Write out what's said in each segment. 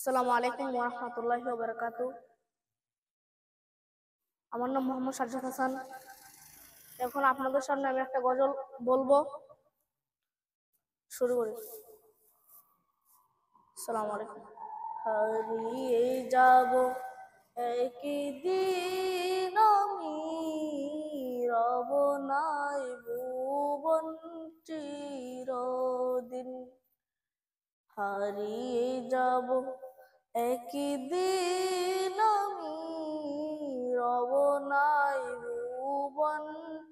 আসসালামু আলাইকুম ওয়া রাহমাতুল্লাহি ওয়া বারাকাতুহু। আমার নাম মোহাম্মদ সাজ্জাদ হাসান। এখন আপনাদের সামনে আমি একটা গজল বলবো, শুরু করি। আসসালামু আলাইকুম। হারিয়ে যাব একদিন আমি, রব নাই ভুবন চিরদিন। হারিয়ে যাব একদিন আমি, রব নাই ভুবন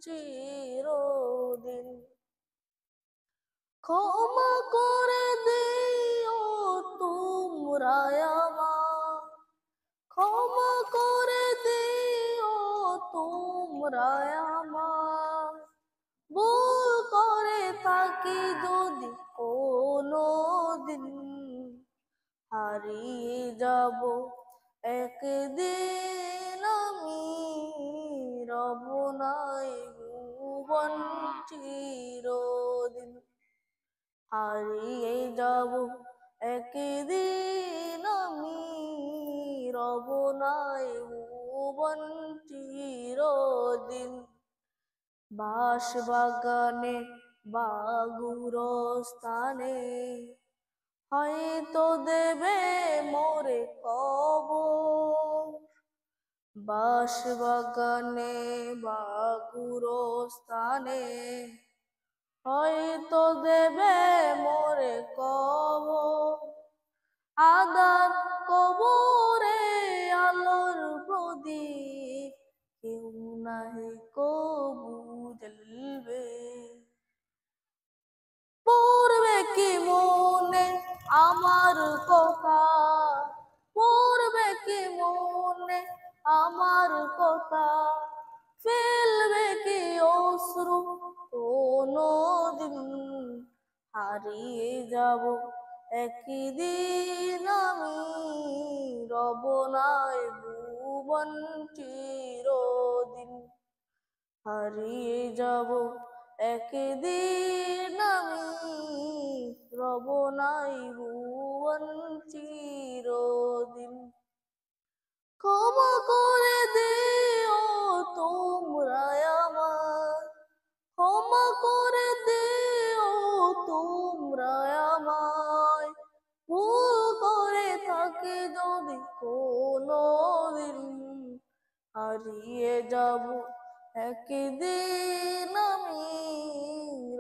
চিরদিন। ক্ষমা করে দিও তোমরা আমার, ক্ষমা করে দিও তোমরা আমার। ভুল করে থাকি যদি কোনো দিন, হারিয়ে যাব একদিন আমি, রব নাই ভুবন চিরদিন। হারিয়ে যাব একদিন আমি, রব নাই ভুবন চিরদিন। বাঁশ বাগানে বা গুরস্থানে হয়তো দেবে মোরে কবর। বাঁশ বাগানে বা গুরস্থানে হয়তো দেবে মোরে কবর। আদার কবরে আলোর প্রদীপ কেউ নাহি কবু জ্বলবে। পড়বে কি মনে আমার কথা, পড়বে কি মনে আমার কথা। ফেলবে কি অশ্রু কোনো দিন, হারিয়ে যাব একদিন আমি, রব নাই ভুবন চিরদিন। হারিয়ে যাব একদিন আমি, রব নাই ভুবন চিরদিন। ক্ষমা করে দিও তোমরা আমার, ক্ষমা করে দিও তোমরা আমায়। ভুল করে থাকি যদি কোনো দিন, হারিয়ে যাব একদিন আমি,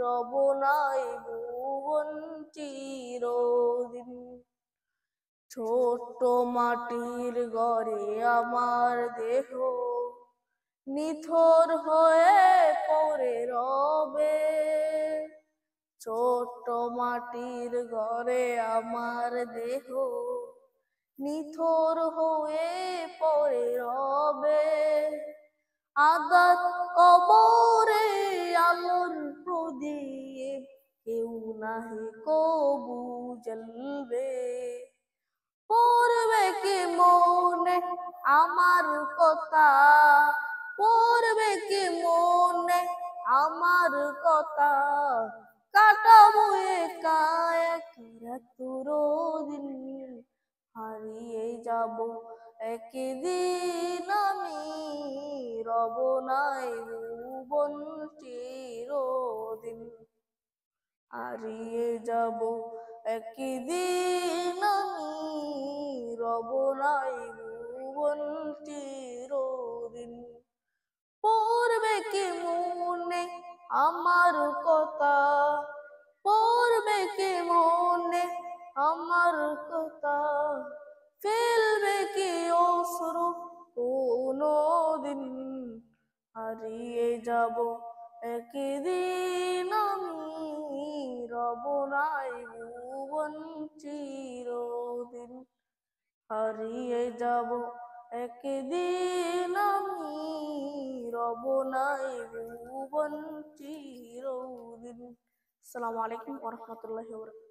রব নাই ভুবন চিরদিন। ছোট্ট মাটির ঘরে আমার দেহ নিথর হয়ে পড়ে রবে। ছোট্ট মাটির ঘরে আমার দেহ নিথর হয়ে পড়ে রবে। আদার কবরে আলোর প্রদীপ কেউ নাহি কবু জ্বলবে। পড়বে কি মনে আমার কথা, পড়বে কি মনে আমার কথা। কাটাবো একা একাতুর দিন, হারিয়ে যাব একদিন আমি, রব নাই ভুবন চিরদিন। হারিয়ে যাব একদিন আমি, রব নাই ভুবন চিরদিন। পড়বে কি মনে আমার কথা, পড়বে কি মনে আমার কথা। ফেলবে কি অশ্রু কোনো দিন, হারিয়ে যাব একদিন আমি, রব নাই ভুবন চিরদিন। হারিয়ে যাব একদিন আমি, রব নাই ভুবন চিরদিন। আসসালামু আলাইকুম ওয়া রাহমাতুল্লাহি ওয়া বারাকাতুহু।